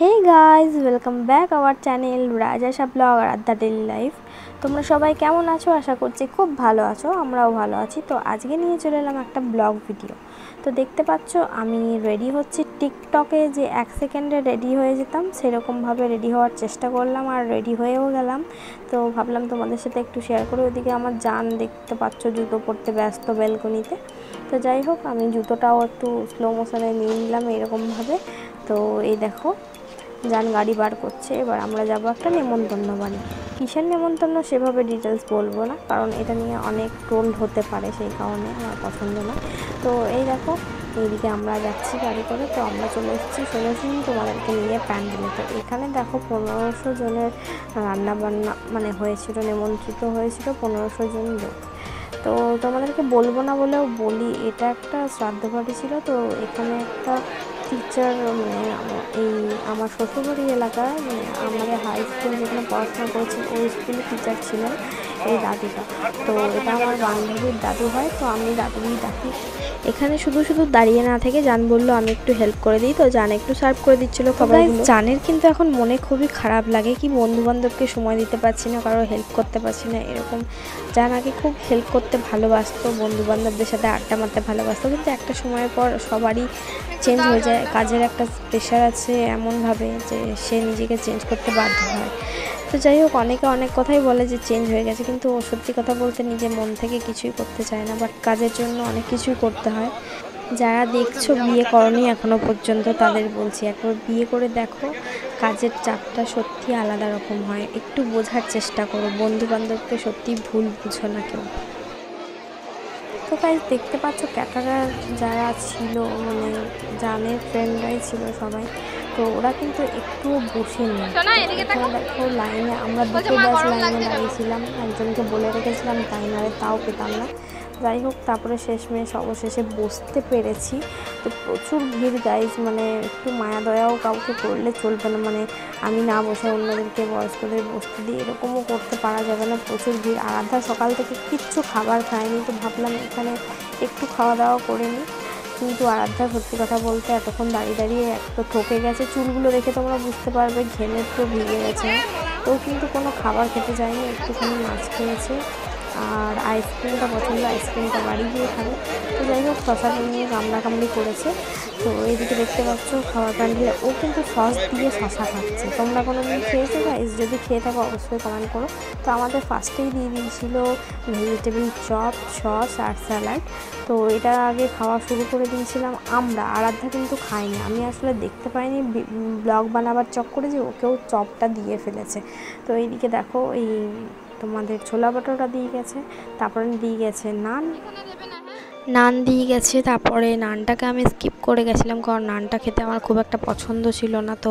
Hey guys, welcome back our channel Rajasha blog আর আড্ডা daily life. তোমরা সবাই কেমন আছো? আশা করছি খুব ভালো আছো, আমরাও ভালো আছি। তো আজকে নিয়ে চলে এলাম একটা ব্লগ ভিডিও। তো দেখতে পাচ্ছ আমি রেডি হচ্ছি। টিকটকে যে 1 সেকেন্ডে রেডি হয়ে যেতাম সেরকমভাবে রেডি হওয়ার চেষ্টা করলাম আর রেডি হয়েও গেলাম। তো ভাবলাম তোমাদের সাথে একটু শেয়ার করি। ওদিকে আমার জান দেখতে পাচ্ছ জুতো পরতে ব্যস্ত ব্যালকনিতে। তো যাই হোক, আমি জুতোটাও একটু স্লো মোশনে নিয়ে নিলাম এরকমভাবে। তো এই দেখো জান গাড়ি বার করছে। এবার আমরা যাব একটা নেমন্তন্ন বাড়ি। কিসের নেমন্তন্ন সেভাবে ডিটেলস বলবো না, কারণ এটা নিয়ে অনেক ট্রোল হতে পারে, সেই কারণে আমার পছন্দ না। তো এই দেখো এইদিকে আমরা যাচ্ছি গাড়ি করে। তো আমরা চলে এসেছি সোজাসুজি তোমাদেরকে নিয়ে প্যান্ডেলে। তো এখানে দেখো 1500 জনের রান্নাবান্না মানে হয়েছিল, নিমন্ত্রিত হয়েছিল 1500 জন লোক। তো তোমাদেরকে বলবো না বলেও বলি, এটা একটা শ্রাদ্ধ বাড়ি ছিল। তো এখানে একটা টিচার মানে এই আমার শ্বশুরবাড়ি এলাকায় মানে আমাদের হাই স্কুল যেখানে পড়াশোনা করেছি ওই স্কুলে টিচার ছিলেন এই দাদুটা। তো এটা আমার বান্ধবীর দাদু হয়, তো আমি দাদুই ডাকি। এখানে শুধু শুধু দাঁড়িয়ে না থেকে জান বললো আমি একটু হেল্প করে দিই। তো জান একটু সার্ভ করে দিচ্ছিলো খাবারগুলো। জানের কিন্তু এখন মনে খুবই খারাপ লাগে কি বন্ধুবান্ধবকে সময় দিতে পারছি না, কারো হেল্প করতে পারছি না এরকম। জান আগে খুব হেল্প করতে ভালোবাসতো, বন্ধুবান্ধবদের সাথে আড্ডা মারতে ভালোবাসতো, কিন্তু একটা সময়ের পর সবারই চেঞ্জ হয়ে যায়। কাজের একটা প্রেশার আছে এমনভাবে যে সে নিজেকে চেঞ্জ করতে বাধ্য হয়। তো যাই হোক, অনেকে অনেক কথাই বলে যে চেঞ্জ হয়ে গেছে, কিন্তু ও সত্যি কথা বলতে নিজে মন থেকে কিছুই করতে চায় না, বাট কাজের জন্য অনেক কিছুই করতে হয়। যারা দেখছো বিয়ে করনি এখনও পর্যন্ত তাদের বলছি একবার বিয়ে করে দেখো, কাজের চাপটা সত্যি আলাদা রকম হয়। একটু বোঝার চেষ্টা করো, বন্ধুবান্ধবকে সত্যি ভুল বুঝো না কেউ। তো গাইস দেখতে পাচ্ছ ক্যাটারার যারা ছিল মানে জানের ফ্রেন্ডরাই ছিল সবাই। তো ওরা কিন্তু একটুও বসেনি। দেখো লাইনে আমরা দুটো ব্যাচ লাইনে দাঁড়িয়েছিলাম, একজনকে বলে রেখেছিলাম তাই নাহলে তাও পেতাম না। যাই হোক তারপরে শেষমেশ অবশেষে বসতে পেরেছি। তো প্রচুর ভিড় গাইজ, মানে একটু মায়া দয়াও কাউকে করলে চলবে না, মানে আমি না বসে অন্যদেরকে বয়স্কদের বসতে দিই এরকমও করতে পারা যাবে না, প্রচুর ভিড়। আরাধ্যা সকাল থেকে কিচ্ছু খাবার খায়নি, তো ভাবলাম এখানে একটু খাওয়া দাওয়া করে নিই। কিন্তু আরাধ্যা সত্যি কথা বলতে এতক্ষণ দাঁড়িয়ে দাঁড়িয়ে একটু থকে গেছে, চুলগুলো দেখে তোমরা বুঝতে পারবে ঘেমে তো ভিজে গেছে। তো কিন্তু কোনো খাবার খেতে চায়নি, একটুখানি মাছ খেয়েছে আর আইসক্রিমটা পছন্দ, আইসক্রিমটা বাড়ি গিয়ে খাবে। তো যাই হোক শশাটা নিয়ে কামড়াকামড়ি করেছে। তো এইদিকে দেখতে পাচ্ছ খাবার প্যান্ডেলে ও কিন্তু সস দিয়ে শশা খাচ্ছে। তোমরা কোনো দিন খেয়েছো গাইস? যদি খেয়ে থাকো অবশ্যই কমেন্ট করো। তো আমাদের ফার্স্টেই দিয়ে দিয়েছিল ভেজিটেবিল চপ, সস আর স্যালাড। তো এটা আগে খাওয়া শুরু করে দিয়েছিলাম আমরা, আরাধ্যা কিন্তু খাইনি। আমি আসলে দেখতে পাইনি ব্লগ বানাবার চক্করে যে ওকেও চপটা দিয়ে ফেলেছে। তো এইদিকে দেখো এই তোমাদের ছোলা বাটোরা দিয়ে গেছে, তারপরে দিয়ে গেছে নান দিয়ে গেছে। তারপরে নানটাকে আমি স্কিপ করে গেছিলাম, কারণ নানটা খেতে আমার খুব একটা পছন্দ ছিল না। তো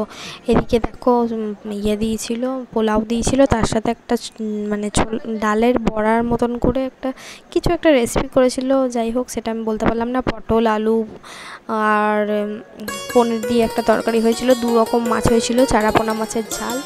এদিকে দেখো ইয়ে দিয়েছিল, পোলাও দিয়েছিল, তার সাথে একটা মানে ডালের বড়ার মতন করে একটা কিছু একটা রেসিপি করেছিল। যাই হোক সেটা আমি বলতে পারলাম না। পটল আলু আর পনির দিয়ে একটা তরকারি হয়েছিল, 2 রকম মাছ হয়েছিল, চারাপোনা মাছের ঝাল।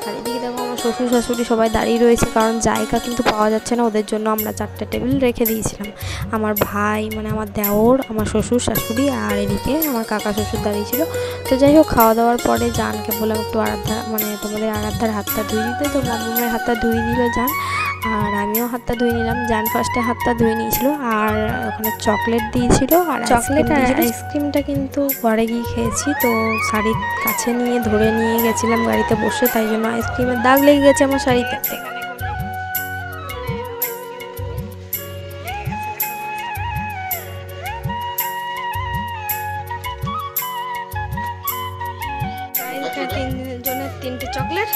আর এদিকে দেখো আমার শ্বশুর শাশুড়ি সবাই দাঁড়িয়ে রয়েছে, কারণ জায়গা কিন্তু পাওয়া যাচ্ছে না, ওদের জন্য আমরা 4টে টেবিল রেখে দিয়েছিলাম। আমার ভাই মানে আমার দেওর, আমার শ্বশুর শাশুড়ি আর এদিকে আমার কাকা শ্বশুর দাঁড়িয়েছিল। তো যাই হোক খাওয়া দাওয়ার পরে জানকে বললাম একটু আরাধ্যা মানে তোমাদের আরাধ্যার হাতটা ধুয়ে দিতে। তো মামুমের হাতটা ধুয়ে দিল জান, আর আমিও হাতটা ধুয়ে নিলাম। জান ফার্স্টে হাতটা ধুয়ে নিয়েছিল, আর ওখানে চকলেট দিয়েছিল, আর চকলেট আর আইসক্রিমটা কিন্তু ঘরে গিয়ে খেয়েছি। তো শাড়ির কাছে নিয়ে ধরে নিয়ে গেছিলাম গাড়িতে বসে, তাই জন্য আইসক্রিমের দাগ লেগে গেছে আমার শাড়িতে। তিনজনের 3টে চকলেট।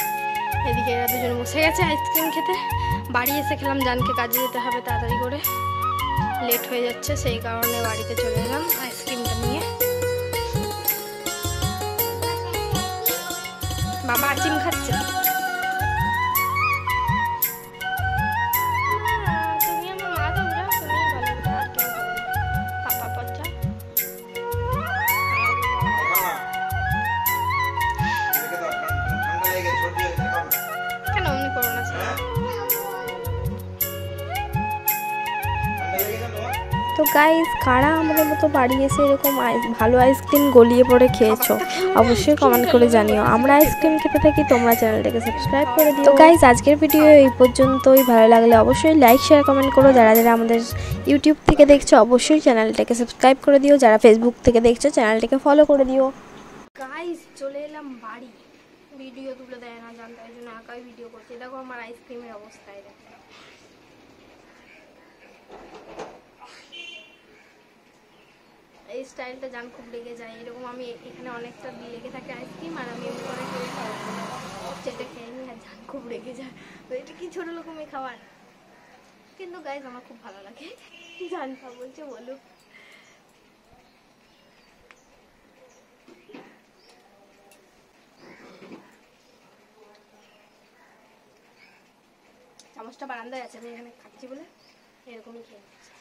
এদিকে এরা দুজনে বসে গেছে আইসক্রিম খেতে। বাড়ি এসে খেলাম, জানকে কাজে যেতে হবে তাড়াতাড়ি করে, লেট হয়ে যাচ্ছে, সেই কারণে বাড়িতে চলে এলাম আইসক্রিমটা নিয়ে। বাবা আইসক্রিম খাচ্ছে। তুমি আমার মা তো বুঝা, তুমি ভালো বুঝা, আর কেউ পাপা পচা কেন অমনি করো না। তো গাইস, কারা আমাদের মতো বাড়ি এসে এরকম ভালো আইসক্রিম গলিয়ে পড়ে খেয়েছো অবশ্যই কমেন্ট করে জানিও। আমরা আইসক্রিম খেতে থাকি, তোমরা চ্যানেলটাকে সাবস্ক্রাইব করে দিও। তো গাইস, আজকের ভিডিও এই পর্যন্তই। ভালো লাগলে অবশ্যই লাইক শেয়ার কমেন্ট করো। যারা যারা আমাদের ইউটিউব থেকে দেখছো অবশ্যই চ্যানেলটাকে সাবস্ক্রাইব করে দিও। যারা ফেসবুক থেকে দেখছো চ্যানেলটাকে ফলো করে দিও। গাইস, চলে এলাম বাড়ি, ভিডিও তুলে দেয় না জানতে, এই জন্য একাই ভিডিও করছি। দেখো আমার আইসক্রিমের অবস্থায়, দেখো এই স্টাইলটা জান খুব লেগে যায়। এরকম আমি এখানে অনেকটা লেগে থাকে আইসক্রিম, আর আমি এমনি করে চেটে খেয়ে নিই আর জান খুব লেগে যায়। তো এটা কি ছোটো রকমের খাবার, কিন্তু গাইজ আমার খুব ভালো লাগে। জান খা বলছে বলুক। চামচটা বারান্দায় আছে, আমি এখানে খাচ্ছি বলে এরকমই খেয়ে নিচ্ছি।